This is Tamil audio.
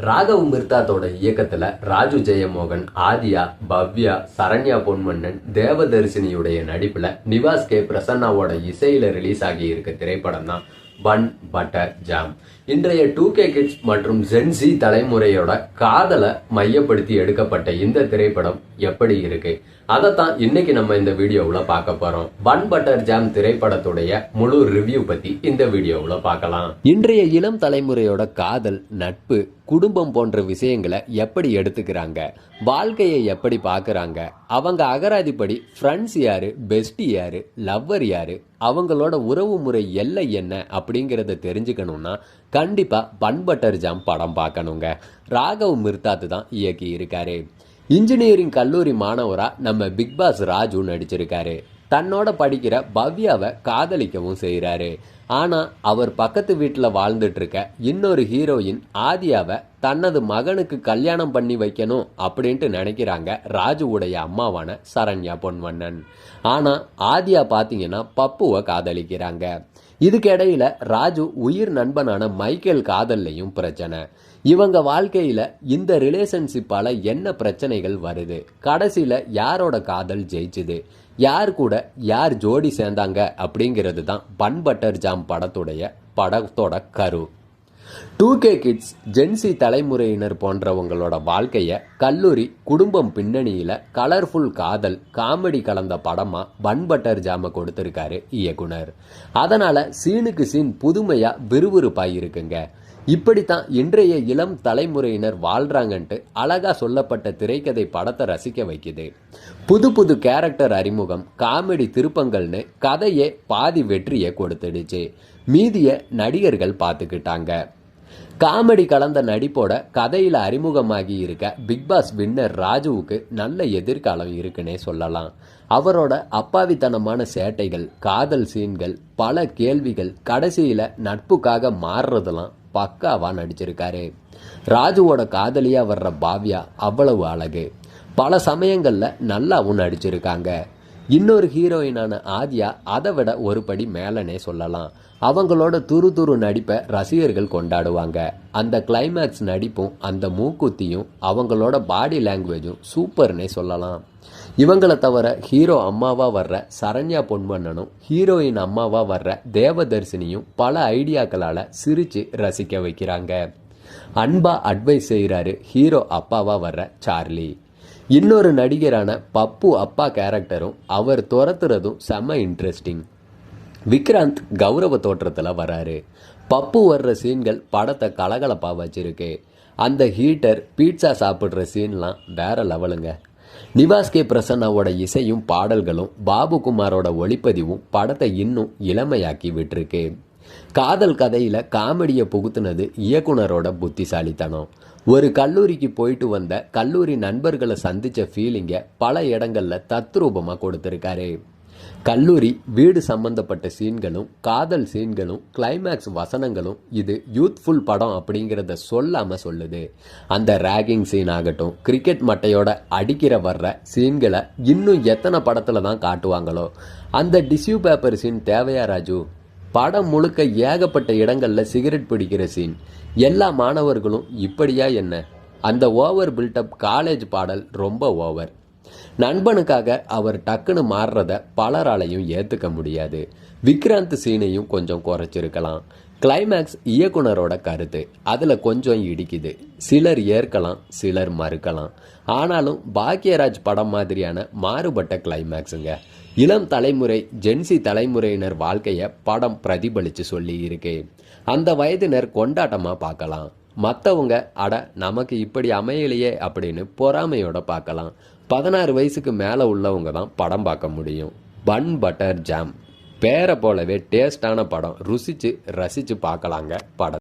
ராகவ் மிர்தாத்தோட இயக்கத்துல ராஜு ஜெயமோகன், ஆதியா, பவ்யா, சரண்யா பொன்வண்ணன், தேவதர்சினியுடைய நடிப்புல நிவாஸ் கே பிரசன்னாவோட இசையில ரிலீஸ் ஆகி இருக்க திரைப்படம் தான் பன் பட்டர் ஜாம். இன்றைய 2K கிட்ஸ் மற்றும் ஜென்சி தலைமுறையோட காதலை மையப்படுத்தி எடுக்கப்பட்ட இந்த திரைப்படம் எப்படி இருக்கு, அதைத்தான் இன்னைக்கு நம்ம இந்த வீடியோவுல பார்க்க போறோம். பன் பட்டர் ஜாம் திரைப்படத்துடைய முழு ரிவ்யூ பத்தி இந்த வீடியோவுல பார்க்கலாம். இன்றைய இளம் தலைமுறையோட காதல், நட்பு, குடும்பம் போன்ற விஷயங்களை எப்படி எடுத்துக்கிறாங்க, வாழ்க்கையை எப்படி பார்க்கறாங்க, அவங்க அகராதிப்படி ஃப்ரெண்ட்ஸ் யாரு, பெஸ்டி யாரு, லவ்வர் யாரு, அவங்களோட உறவு முறை எல்லை என்ன அப்படிங்கிறத தெரிஞ்சுக்கணும்னா கண்டிப்பா பன் பட்டர் ஜாம் படம் பார்க்கணுங்க. ராகவ் மிர்தாத் தான் இயக்கி இருக்காரு. இன்ஜினியரிங் கல்லூரி மாணவரா நம்ம பிக் பாஸ் ராஜு நடிச்சிருக்காரு. தன்னோட படிக்கிற பவ்யாவை காதலிக்கவும் செய்கிறாரு. ஆனா அவர் பக்கத்து வீட்டில் வாழ்ந்துட்டு இருக்க இன்னொரு ஹீரோயின் ஆதியாவை தனது மகனுக்கு கல்யாணம் பண்ணி வைக்கணும் அப்படின்ட்டு நினைக்கிறாங்க ராஜுவுடைய அம்மாவான சரண்யா பொன்வண்ணன். ஆனா ஆதியா பாத்தீங்கன்னா பப்புவை காதலிக்கிறாங்க. இதுக்கு இடையில ராஜு உயிர் நண்பனான மைக்கேல் காதல்லையும் பிரச்சனை. இவங்க வாழ்க்கையில இந்த ரிலேஷன்ஷிப்பால என்ன பிரச்சனைகள் வருது, கடைசியில யாரோட காதல் ஜெயிச்சுது, யார் கூட யார் ஜோடி சேர்ந்தாங்க அப்படிங்கிறது தான் பன் பட்டர் ஜாம் படத்தோட கரு. 2K கிட்ஸ், ஜென்சி தலைமுறையினர் போன்றவங்களோட வாழ்க்கைய கல்லூரி, குடும்பம் பின்னணியில கலர்ஃபுல் காதல், காமெடி கலந்த படமா பன் பட்டர் ஜாம கொடுத்திருக்காரு இயக்குனர். அதனால சீனுக்கு சீன் புதுமையா விறுவிறுப்பா இருக்குங்க. இப்படித்தான் இன்றைய இளம் தலைமுறையினர் வாழ்றாங்கன்ட்டு அழகா சொல்லப்பட்ட திரைக்கதை படத்தை ரசிக்க வைக்குது. புது புது கேரக்டர் அறிமுகம், காமெடி திருப்பங்கள்னு கதையே பாதி வெற்றியை கொடுத்துடுச்சு. மீதிய நடிகர்கள் பார்த்துக்கிட்டாங்க. காமெடி கலந்த நடிப்போட கதையில அறிமுகமாகி இருக்க பிக் பாஸ் வின்னர் ராஜுவுக்கு நல்ல எதிர்காலம் இருக்குன்னே சொல்லலாம். அவரோட அப்பாவித்தனமான சேட்டைகள், காதல் சீன்கள், பல கேள்விகள், கடைசியில நட்புக்காக மாறுறதெல்லாம் பக்காவா நடிச்சிருக்காரு. ராஜுவோட காதலியா வர்ற பாவ்யா அவ்வளவு அழகு. பல சமயங்கள்ல நல்லாவும் நடிச்சிருக்காங்க. இன்னொரு ஹீரோயினான ஆதியா அதை விட ஒரு படி மேலனே சொல்லலாம். அவங்களோட துரு துரு நடிப்பை ரசிகர்கள் கொண்டாடுவாங்க. அந்த கிளைமேக்ஸ் நடிப்பும் அந்த மூக்குத்தியும் அவங்களோட பாடி லாங்குவேஜும் சூப்பர்னே சொல்லலாம். இவங்களை தவிர ஹீரோ அம்மாவா வர்ற சரண்யா பொன்வண்ணனும் ஹீரோயின் அம்மாவா வர்ற தேவதர்சினியும் பல ஐடியாக்களால சிரிச்சு ரசிக்க வைக்கிறாங்க. அன்பா அட்வைஸ் செய்கிறாரு ஹீரோ அப்பாவா வர்ற சார்லி. இன்னொரு நடிகரான பப்பு அப்பா கேரக்டரும் அவர் துரத்துறதும் செம்ம இன்ட்ரெஸ்டிங். விக்ராந்த் கௌரவ தோற்றத்தில் வராரு. பப்பு வர்ற சீன்கள் படத்தை கலகலப்பா வச்சிருக்கு. அந்த ஹீட்டர் பீட்சா சாப்பிட்ற சீன்லாம் வேற லெவலுங்க. நிவாஸ் கே பிரசன்னாவோட இசையும் பாடல்களும் பாபுகுமாரோட ஒளிப்பதிவும் படத்தை இன்னும் இளமையாக்கி விட்டுருக்கு. காதல் கதையில காமெடியை புகுத்துனது இயக்குனரோட புத்திசாலித்தனம். ஒரு கல்லூரிக்கு போயிட்டு வந்த கல்லூரி நண்பர்களை சந்திச்ச ஃபீலிங்க பல இடங்கள்ல தத்ரூபமா கொடுத்திருக்காரு. கல்லூரி, வீடு சம்பந்தப்பட்ட சீன்களும், காதல் சீன்களும், கிளைமேக்ஸ் வசனங்களும் இது யூத்ஃபுல் படம் அப்படிங்கிறத சொல்லாம சொல்லுது. அந்த ரேகிங் சீன் ஆகட்டும், கிரிக்கெட் மட்டையோட அடிக்கிற வர்ற சீன்களை இன்னும் எத்தனை படத்துல தான் காட்டுவாங்களோ. அந்த டிஷ்யூ பேப்பர் சீன் தேவையா ராஜு? படம் முழுக்க ஏகப்பட்ட இடங்கள்ல சிகரெட் பிடிக்கிற சீன். எல்லா மாணவர்களும் இப்படியா என்ன? அந்த ஓவர் பில்டப் காலேஜ் பாடல் ரொம்ப ஓவர். நண்பனுக்காக அவர் டக்குன்னு மாறுறத பலராலையும் ஏற்றுக்க முடியாது. விக்ராந்த் சீனையும் கொஞ்சம் குறைச்சிருக்கலாம். கிளைமேக்ஸ் இயக்குனரோட கருத்து, அதில் கொஞ்சம் இடிக்குது. சிலர் ஏற்கலாம், சிலர் மறுக்கலாம். ஆனாலும் பாக்யராஜ் படம் மாதிரியான மாறுபட்ட கிளைமேக்ஸுங்க. இளம் தலைமுறை, ஜென்சி தலைமுறையினர் வாழ்க்கையை படம் பிரதிபலித்து சொல்லி இருக்கு. அந்த வயதினர் கொண்டாட்டமாக பார்க்கலாம். மற்றவங்க அட நமக்கு இப்படி அமையலையே அப்படின்னு பொறாமையோட பார்க்கலாம். 16 வயசுக்கு மேலே உள்ளவங்க தான் படம் பார்க்க முடியும். பன் பட்டர் ஜாம் பேரை போலவே டேஸ்டான படம். ருசிச்சு ரசிச்சு பார்க்கலாங்க படம்.